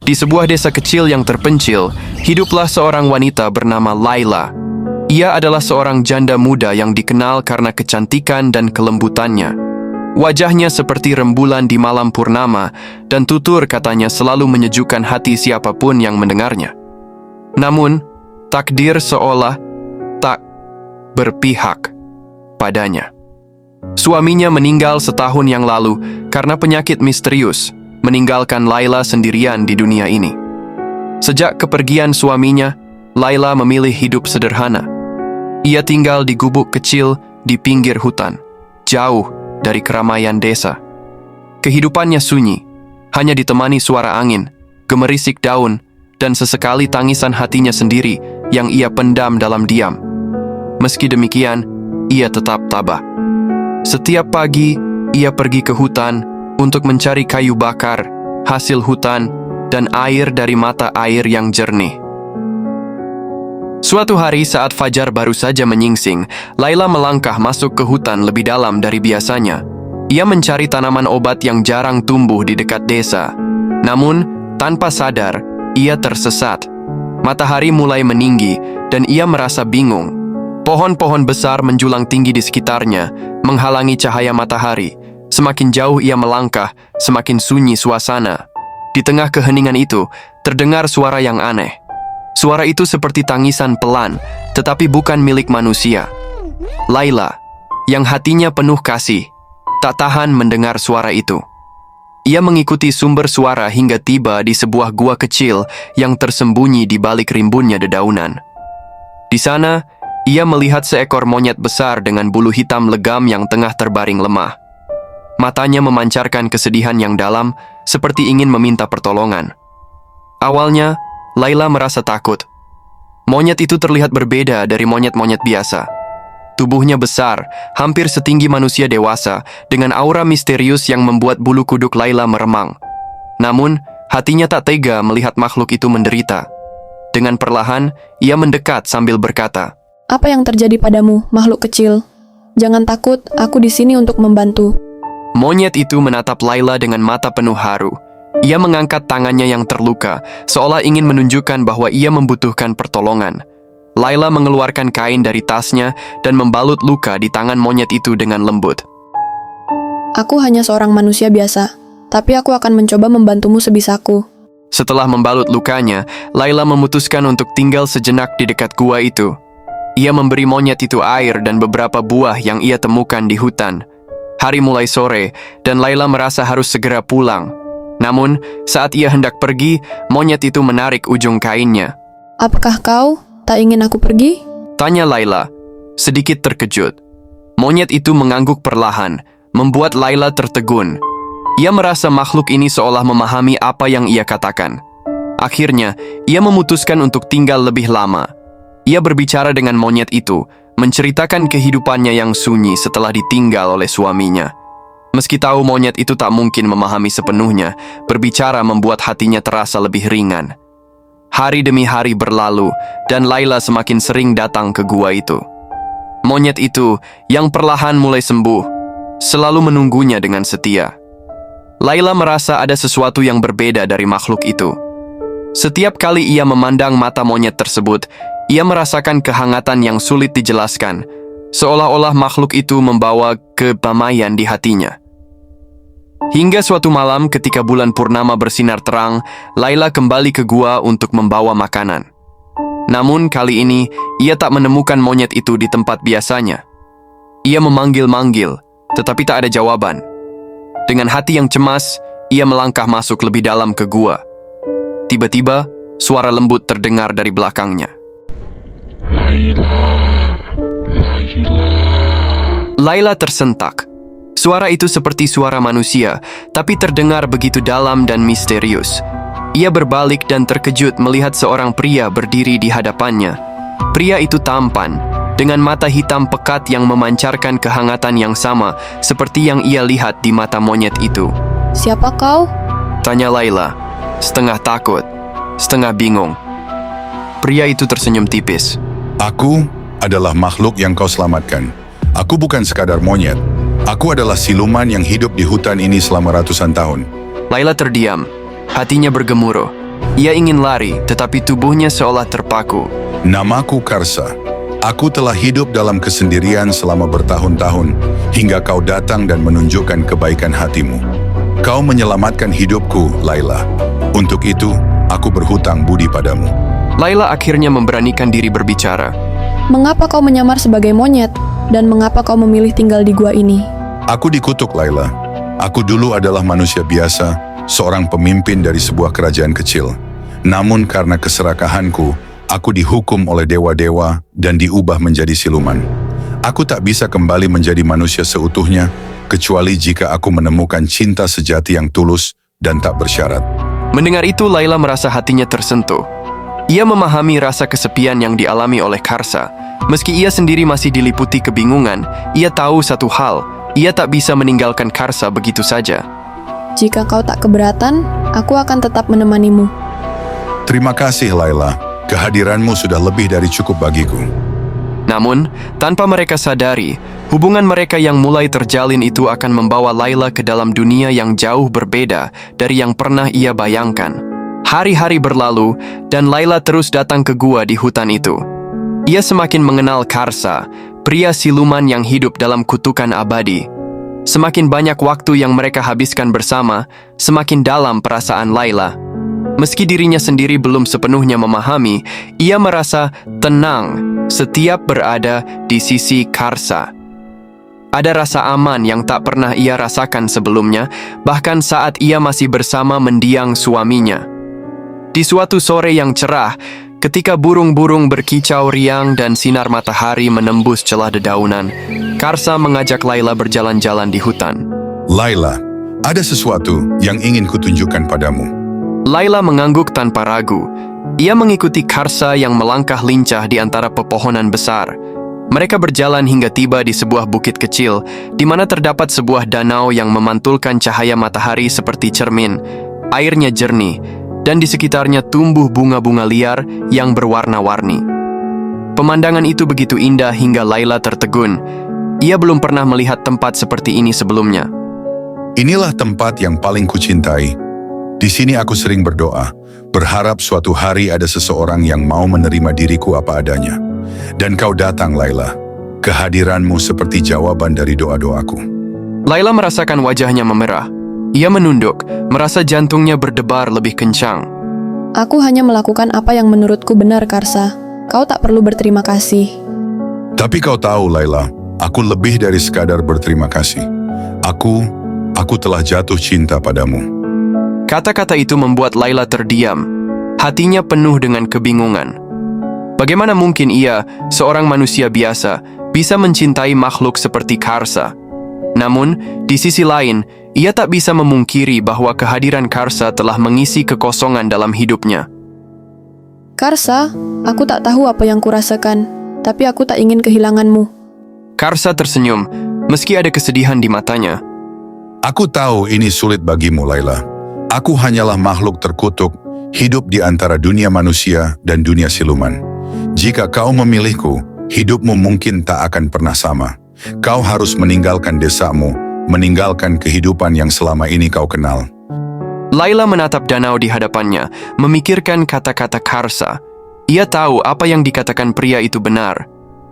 Di sebuah desa kecil yang terpencil, hiduplah seorang wanita bernama Laila. Ia adalah seorang janda muda yang dikenal karena kecantikan dan kelembutannya. Wajahnya seperti rembulan di malam purnama, dan tutur katanya selalu menyejukkan hati siapapun yang mendengarnya. Namun, takdir seolah tak berpihak padanya. Suaminya meninggal setahun yang lalu karena penyakit misterius, meninggalkan Laila sendirian di dunia ini. Sejak kepergian suaminya, Laila memilih hidup sederhana. Ia tinggal di gubuk kecil di pinggir hutan, jauh dari keramaian desa. Kehidupannya sunyi, hanya ditemani suara angin, gemerisik daun, dan sesekali tangisan hatinya sendiri yang ia pendam dalam diam. Meski demikian, ia tetap tabah. Setiap pagi, ia pergi ke hutan untuk mencari kayu bakar, hasil hutan, dan air dari mata air yang jernih. Suatu hari saat fajar baru saja menyingsing, Laila melangkah masuk ke hutan lebih dalam dari biasanya. Ia mencari tanaman obat yang jarang tumbuh di dekat desa. Namun, tanpa sadar, ia tersesat. Matahari mulai meninggi, dan ia merasa bingung. Pohon-pohon besar menjulang tinggi di sekitarnya, menghalangi cahaya matahari. Semakin jauh ia melangkah, semakin sunyi suasana. Di tengah keheningan itu, terdengar suara yang aneh. Suara itu seperti tangisan pelan, tetapi bukan milik manusia. Laila, yang hatinya penuh kasih, tak tahan mendengar suara itu. Ia mengikuti sumber suara hingga tiba di sebuah gua kecil yang tersembunyi di balik rimbunnya dedaunan. Di sana, ia melihat seekor monyet besar dengan bulu hitam legam yang tengah terbaring lemah. Matanya memancarkan kesedihan yang dalam, seperti ingin meminta pertolongan. Awalnya, Laila merasa takut. Monyet itu terlihat berbeda dari monyet-monyet biasa. Tubuhnya besar, hampir setinggi manusia dewasa, dengan aura misterius yang membuat bulu kuduk Laila meremang. Namun, hatinya tak tega melihat makhluk itu menderita. Dengan perlahan, ia mendekat sambil berkata, "Apa yang terjadi padamu, makhluk kecil? Jangan takut, aku di sini untuk membantu." Monyet itu menatap Laila dengan mata penuh haru. Ia mengangkat tangannya yang terluka, seolah ingin menunjukkan bahwa ia membutuhkan pertolongan. Laila mengeluarkan kain dari tasnya dan membalut luka di tangan monyet itu dengan lembut. "Aku hanya seorang manusia biasa, tapi aku akan mencoba membantumu sebisaku." Setelah membalut lukanya, Laila memutuskan untuk tinggal sejenak di dekat gua itu. Ia memberi monyet itu air dan beberapa buah yang ia temukan di hutan. Hari mulai sore, dan Laila merasa harus segera pulang. Namun, saat ia hendak pergi, monyet itu menarik ujung kainnya. "Apakah kau tak ingin aku pergi?" Tanya Laila, sedikit terkejut. Monyet itu mengangguk perlahan, membuat Laila tertegun. Ia merasa makhluk ini seolah memahami apa yang ia katakan. Akhirnya, ia memutuskan untuk tinggal lebih lama. Ia berbicara dengan monyet itu, menceritakan kehidupannya yang sunyi setelah ditinggal oleh suaminya. Meski tahu monyet itu tak mungkin memahami sepenuhnya, berbicara membuat hatinya terasa lebih ringan. Hari demi hari berlalu, dan Laila semakin sering datang ke gua itu. Monyet itu, yang perlahan mulai sembuh, selalu menunggunya dengan setia. Laila merasa ada sesuatu yang berbeda dari makhluk itu. Setiap kali ia memandang mata monyet tersebut, ia merasakan kehangatan yang sulit dijelaskan, seolah-olah makhluk itu membawa kedamaian di hatinya. Hingga suatu malam ketika bulan purnama bersinar terang, Laila kembali ke gua untuk membawa makanan. Namun kali ini, ia tak menemukan monyet itu di tempat biasanya. Ia memanggil-manggil, tetapi tak ada jawaban. Dengan hati yang cemas, ia melangkah masuk lebih dalam ke gua. Tiba-tiba, suara lembut terdengar dari belakangnya. Laila tersentak. Suara itu seperti suara manusia, tapi terdengar begitu dalam dan misterius. Ia berbalik dan terkejut melihat seorang pria berdiri di hadapannya. Pria itu tampan, dengan mata hitam pekat yang memancarkan kehangatan yang sama seperti yang ia lihat di mata monyet itu. "Siapa kau?" Tanya Laila, setengah takut, setengah bingung. Pria itu tersenyum tipis. "Aku adalah makhluk yang kau selamatkan. Aku bukan sekadar monyet. Aku adalah siluman yang hidup di hutan ini selama ratusan tahun." Laila terdiam, hatinya bergemuruh. Ia ingin lari, tetapi tubuhnya seolah terpaku. Namaku Karsa. Aku telah hidup dalam kesendirian selama bertahun-tahun, hingga kau datang dan menunjukkan kebaikan hatimu. Kau menyelamatkan hidupku, Laila. Untuk itu, aku berhutang budi padamu. Laila akhirnya memberanikan diri berbicara. Mengapa kau menyamar sebagai monyet? Dan mengapa kau memilih tinggal di gua ini? Aku dikutuk, Laila. Aku dulu adalah manusia biasa, seorang pemimpin dari sebuah kerajaan kecil. Namun karena keserakahanku, aku dihukum oleh dewa-dewa dan diubah menjadi siluman. Aku tak bisa kembali menjadi manusia seutuhnya, kecuali jika aku menemukan cinta sejati yang tulus dan tak bersyarat. Mendengar itu, Laila merasa hatinya tersentuh. Ia memahami rasa kesepian yang dialami oleh Karsa. Meski ia sendiri masih diliputi kebingungan, ia tahu satu hal, ia tak bisa meninggalkan Karsa begitu saja. Jika kau tak keberatan, aku akan tetap menemanimu. Terima kasih, Laila. Kehadiranmu sudah lebih dari cukup bagiku. Namun, tanpa mereka sadari, hubungan mereka yang mulai terjalin itu akan membawa Laila ke dalam dunia yang jauh berbeda dari yang pernah ia bayangkan. Hari-hari berlalu, dan Laila terus datang ke gua di hutan itu. Ia semakin mengenal Karsa, pria siluman yang hidup dalam kutukan abadi. Semakin banyak waktu yang mereka habiskan bersama, semakin dalam perasaan Laila. Meski dirinya sendiri belum sepenuhnya memahami, ia merasa tenang setiap berada di sisi Karsa. Ada rasa aman yang tak pernah ia rasakan sebelumnya, bahkan saat ia masih bersama mendiang suaminya. Di suatu sore yang cerah, ketika burung-burung berkicau riang dan sinar matahari menembus celah dedaunan, Karsa mengajak Laila berjalan-jalan di hutan. Laila, ada sesuatu yang ingin kutunjukkan padamu. Laila mengangguk tanpa ragu. Ia mengikuti Karsa yang melangkah lincah di antara pepohonan besar. Mereka berjalan hingga tiba di sebuah bukit kecil, di mana terdapat sebuah danau yang memantulkan cahaya matahari seperti cermin. Airnya jernih, dan di sekitarnya tumbuh bunga-bunga liar yang berwarna-warni. Pemandangan itu begitu indah hingga Laila tertegun. Ia belum pernah melihat tempat seperti ini sebelumnya. Inilah tempat yang paling kucintai. Di sini aku sering berdoa, berharap suatu hari ada seseorang yang mau menerima diriku apa adanya. Dan kau datang, Laila. Kehadiranmu seperti jawaban dari doa-doaku. Laila merasakan wajahnya memerah. Ia menunduk, merasa jantungnya berdebar lebih kencang. Aku hanya melakukan apa yang menurutku benar, Karsa. Kau tak perlu berterima kasih. Tapi kau tahu, Laila, aku lebih dari sekadar berterima kasih. Aku telah jatuh cinta padamu. Kata-kata itu membuat Laila terdiam. Hatinya penuh dengan kebingungan. Bagaimana mungkin ia, seorang manusia biasa, bisa mencintai makhluk seperti Karsa? Namun, di sisi lain, ia tak bisa memungkiri bahwa kehadiran Karsa telah mengisi kekosongan dalam hidupnya. Karsa, aku tak tahu apa yang kurasakan, tapi aku tak ingin kehilanganmu. Karsa tersenyum, meski ada kesedihan di matanya. Aku tahu ini sulit bagimu, Laila. Aku hanyalah makhluk terkutuk, hidup di antara dunia manusia dan dunia siluman. Jika kau memilihku, hidupmu mungkin tak akan pernah sama. Kau harus meninggalkan desamu, meninggalkan kehidupan yang selama ini kau kenal. Laila menatap danau di hadapannya, memikirkan kata-kata Karsa. Ia tahu apa yang dikatakan pria itu benar.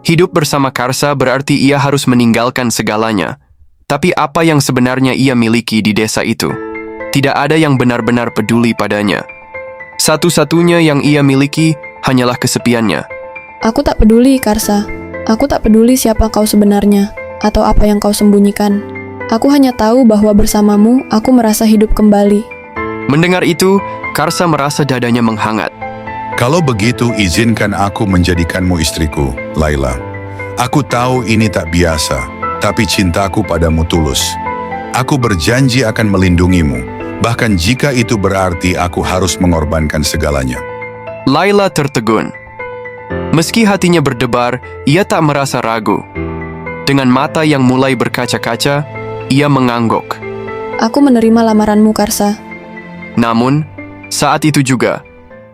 Hidup bersama Karsa berarti ia harus meninggalkan segalanya. Tapi apa yang sebenarnya ia miliki di desa itu? Tidak ada yang benar-benar peduli padanya. Satu-satunya yang ia miliki hanyalah kesepiannya. Aku tak peduli, Karsa. Aku tak peduli siapa kau sebenarnya, atau apa yang kau sembunyikan. Aku hanya tahu bahwa bersamamu, aku merasa hidup kembali. Mendengar itu, Karsa merasa dadanya menghangat. Kalau begitu, izinkan aku menjadikanmu istriku, Laila. Aku tahu ini tak biasa, tapi cintaku padamu tulus. Aku berjanji akan melindungimu. Bahkan jika itu berarti aku harus mengorbankan segalanya. Laila tertegun. Meski hatinya berdebar, ia tak merasa ragu. Dengan mata yang mulai berkaca-kaca, ia mengangguk. Aku menerima lamaranmu, Karsa. Namun, saat itu juga,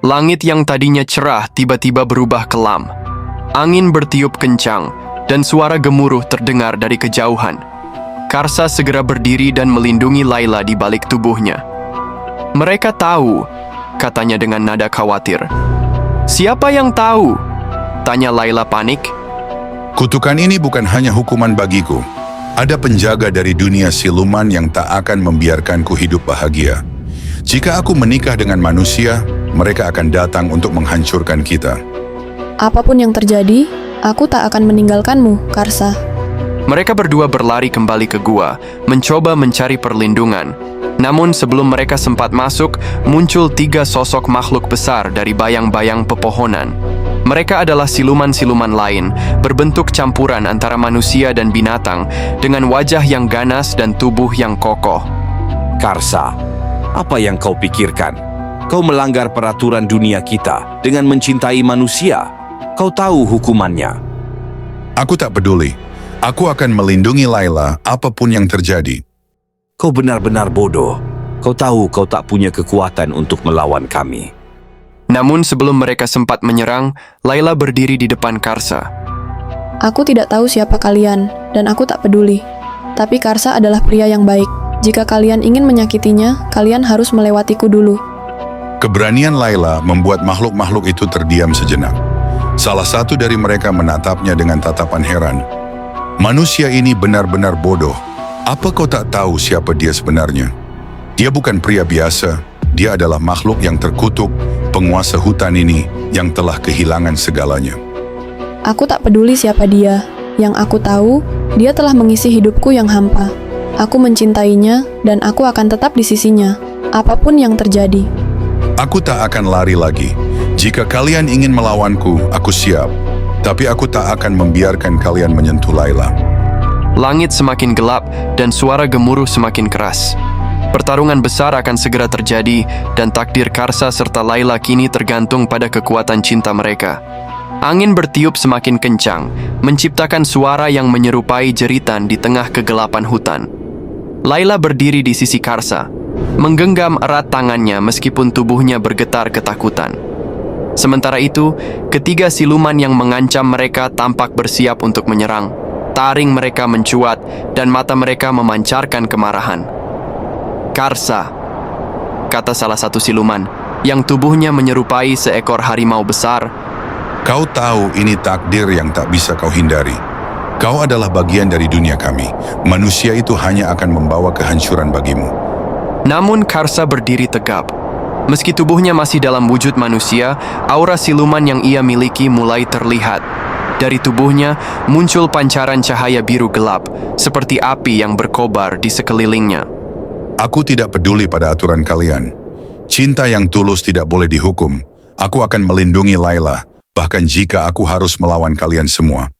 langit yang tadinya cerah tiba-tiba berubah kelam. Angin bertiup kencang, dan suara gemuruh terdengar dari kejauhan. Karsa segera berdiri dan melindungi Laila di balik tubuhnya. Mereka tahu katanya dengan nada khawatir. Siapa yang tahu? Tanya Laila panik. Kutukan ini bukan hanya hukuman bagiku. Ada penjaga dari dunia siluman yang tak akan membiarkanku hidup bahagia. Jika aku menikah dengan manusia, mereka akan datang untuk menghancurkan kita. Apapun yang terjadi, aku tak akan meninggalkanmu, Karsa. Mereka berdua berlari kembali ke gua, mencoba mencari perlindungan. Namun sebelum mereka sempat masuk, muncul 3 sosok makhluk besar dari bayang-bayang pepohonan. Mereka adalah siluman-siluman lain, berbentuk campuran antara manusia dan binatang, dengan wajah yang ganas dan tubuh yang kokoh. Karsa, apa yang kau pikirkan? Kau melanggar peraturan dunia kita dengan mencintai manusia. Kau tahu hukumannya. Aku tak peduli. Aku akan melindungi Laila apapun yang terjadi. Kau benar-benar bodoh. Kau tahu kau tak punya kekuatan untuk melawan kami. Namun sebelum mereka sempat menyerang, Laila berdiri di depan Karsa. Aku tidak tahu siapa kalian, dan aku tak peduli. Tapi Karsa adalah pria yang baik. Jika kalian ingin menyakitinya, kalian harus melewatiku dulu. Keberanian Laila membuat makhluk-makhluk itu terdiam sejenak. Salah satu dari mereka menatapnya dengan tatapan heran. Manusia ini benar-benar bodoh. Apa kau tak tahu siapa dia sebenarnya? Dia bukan pria biasa. Dia adalah makhluk yang terkutuk, penguasa hutan ini yang telah kehilangan segalanya. Aku tak peduli siapa dia. Yang aku tahu, dia telah mengisi hidupku yang hampa. Aku mencintainya, dan aku akan tetap di sisinya, apapun yang terjadi. Aku tak akan lari lagi. Jika kalian ingin melawanku, aku siap. Tapi aku tak akan membiarkan kalian menyentuh Laila. Langit semakin gelap dan suara gemuruh semakin keras. Pertarungan besar akan segera terjadi dan takdir Karsa serta Laila kini tergantung pada kekuatan cinta mereka. Angin bertiup semakin kencang, menciptakan suara yang menyerupai jeritan di tengah kegelapan hutan. Laila berdiri di sisi Karsa, menggenggam erat tangannya meskipun tubuhnya bergetar ketakutan. Sementara itu, ketiga siluman yang mengancam mereka tampak bersiap untuk menyerang. Taring mereka mencuat dan mata mereka memancarkan kemarahan. Karsa, kata salah satu siluman, yang tubuhnya menyerupai seekor harimau besar. Kau tahu ini takdir yang tak bisa kau hindari. Kau adalah bagian dari dunia kami. Manusia itu hanya akan membawa kehancuran bagimu. Namun Karsa berdiri tegap. Meski tubuhnya masih dalam wujud manusia, aura siluman yang ia miliki mulai terlihat. Dari tubuhnya muncul pancaran cahaya biru gelap, seperti api yang berkobar di sekelilingnya. Aku tidak peduli pada aturan kalian. Cinta yang tulus tidak boleh dihukum. Aku akan melindungi Laila, bahkan jika aku harus melawan kalian semua.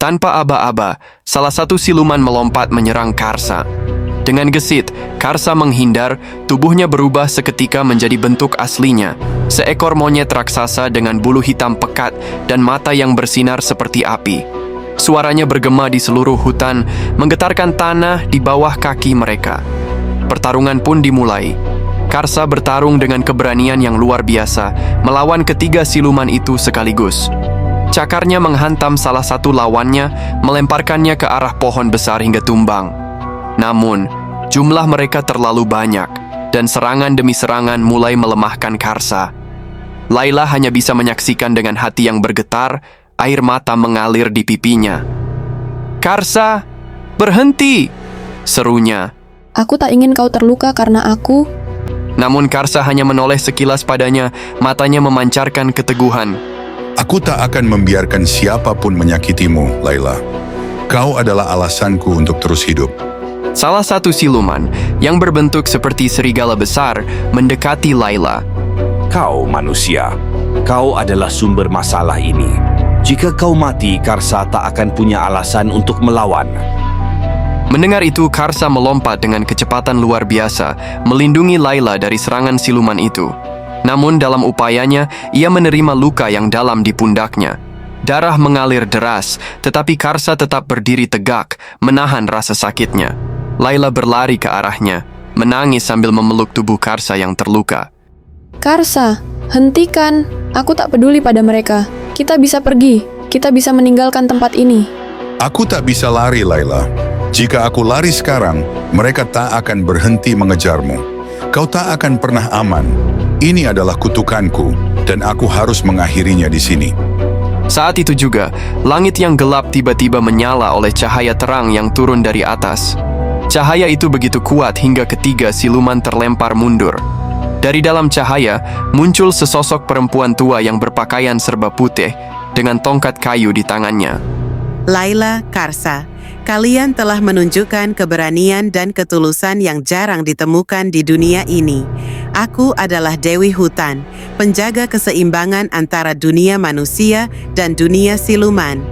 Tanpa aba-aba, salah satu siluman melompat menyerang Karsa. Dengan gesit, Karsa menghindar, tubuhnya berubah seketika menjadi bentuk aslinya. Seekor monyet raksasa dengan bulu hitam pekat dan mata yang bersinar seperti api. Suaranya bergema di seluruh hutan, menggetarkan tanah di bawah kaki mereka. Pertarungan pun dimulai. Karsa bertarung dengan keberanian yang luar biasa, melawan ketiga siluman itu sekaligus. Cakarnya menghantam salah satu lawannya, melemparkannya ke arah pohon besar hingga tumbang. Namun, jumlah mereka terlalu banyak, dan serangan demi serangan mulai melemahkan Karsa. Laila hanya bisa menyaksikan dengan hati yang bergetar, air mata mengalir di pipinya. "Karsa, berhenti!" serunya. Aku tak ingin kau terluka karena aku. Namun Karsa hanya menoleh sekilas padanya, matanya memancarkan keteguhan. Aku tak akan membiarkan siapapun menyakitimu, Laila. Kau adalah alasanku untuk terus hidup. Salah satu siluman, yang berbentuk seperti serigala besar, mendekati Laila. Kau manusia, kau adalah sumber masalah ini. Jika kau mati, Karsa tak akan punya alasan untuk melawan. Mendengar itu, Karsa melompat dengan kecepatan luar biasa, melindungi Laila dari serangan siluman itu. Namun dalam upayanya, ia menerima luka yang dalam di pundaknya. Darah mengalir deras, tetapi Karsa tetap berdiri tegak, menahan rasa sakitnya. Laila berlari ke arahnya, menangis sambil memeluk tubuh Karsa yang terluka. Karsa, hentikan. Aku tak peduli pada mereka. Kita bisa pergi. Kita bisa meninggalkan tempat ini. Aku tak bisa lari, Laila. Jika aku lari sekarang, mereka tak akan berhenti mengejarmu. Kau tak akan pernah aman. Ini adalah kutukanku, dan aku harus mengakhirinya di sini. Saat itu juga, langit yang gelap tiba-tiba menyala oleh cahaya terang yang turun dari atas. Cahaya itu begitu kuat hingga ketiga siluman terlempar mundur. Dari dalam cahaya, muncul sesosok perempuan tua yang berpakaian serba putih dengan tongkat kayu di tangannya. Laila, Karsa, kalian telah menunjukkan keberanian dan ketulusan yang jarang ditemukan di dunia ini. Aku adalah Dewi Hutan, penjaga keseimbangan antara dunia manusia dan dunia siluman.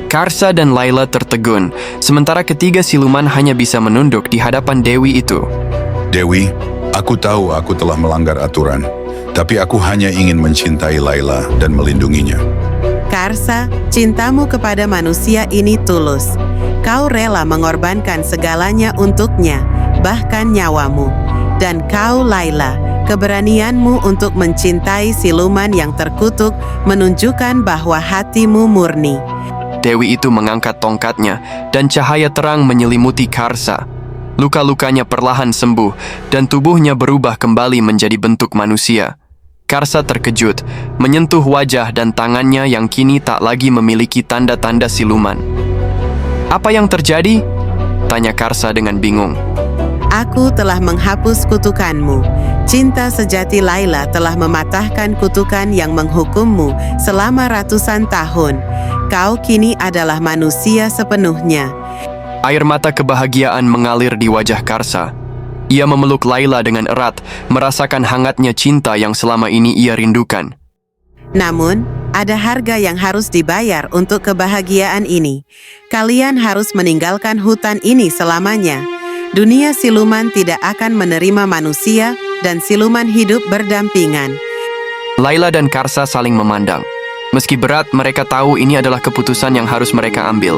Karsa dan Laila tertegun, sementara ketiga siluman hanya bisa menunduk di hadapan Dewi itu. Dewi, aku tahu aku telah melanggar aturan, tapi aku hanya ingin mencintai Laila dan melindunginya. Karsa, cintamu kepada manusia ini tulus. Kau rela mengorbankan segalanya untuknya, bahkan nyawamu. Dan kau, Laila, keberanianmu untuk mencintai siluman yang terkutuk menunjukkan bahwa hatimu murni. Dewi itu mengangkat tongkatnya, dan cahaya terang menyelimuti Karsa. Luka-lukanya perlahan sembuh, dan tubuhnya berubah kembali menjadi bentuk manusia. Karsa terkejut, menyentuh wajah dan tangannya yang kini tak lagi memiliki tanda-tanda siluman. "Apa yang terjadi?" tanya Karsa dengan bingung. Aku telah menghapus kutukanmu. Cinta sejati Laila telah mematahkan kutukan yang menghukummu selama ratusan tahun. Kau kini adalah manusia sepenuhnya. Air mata kebahagiaan mengalir di wajah Karsa. Ia memeluk Laila dengan erat, merasakan hangatnya cinta yang selama ini ia rindukan. Namun, ada harga yang harus dibayar untuk kebahagiaan ini. Kalian harus meninggalkan hutan ini selamanya. Dunia siluman tidak akan menerima manusia dan siluman hidup berdampingan. Laila dan Karsa saling memandang. Meski berat, mereka tahu ini adalah keputusan yang harus mereka ambil.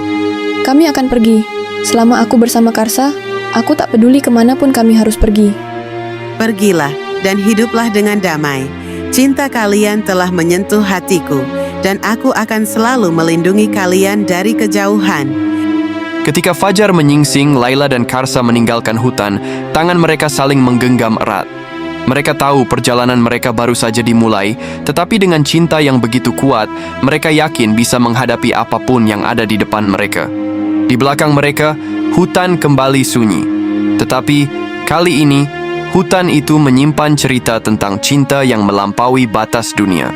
Kami akan pergi. Selama aku bersama Karsa, aku tak peduli kemanapun kami harus pergi. Pergilah dan hiduplah dengan damai. Cinta kalian telah menyentuh hatiku, dan aku akan selalu melindungi kalian dari kejauhan. Ketika fajar menyingsing, Laila dan Karsa meninggalkan hutan, tangan mereka saling menggenggam erat. Mereka tahu perjalanan mereka baru saja dimulai, tetapi dengan cinta yang begitu kuat, mereka yakin bisa menghadapi apapun yang ada di depan mereka. Di belakang mereka, hutan kembali sunyi. Tetapi, kali ini, hutan itu menyimpan cerita tentang cinta yang melampaui batas dunia.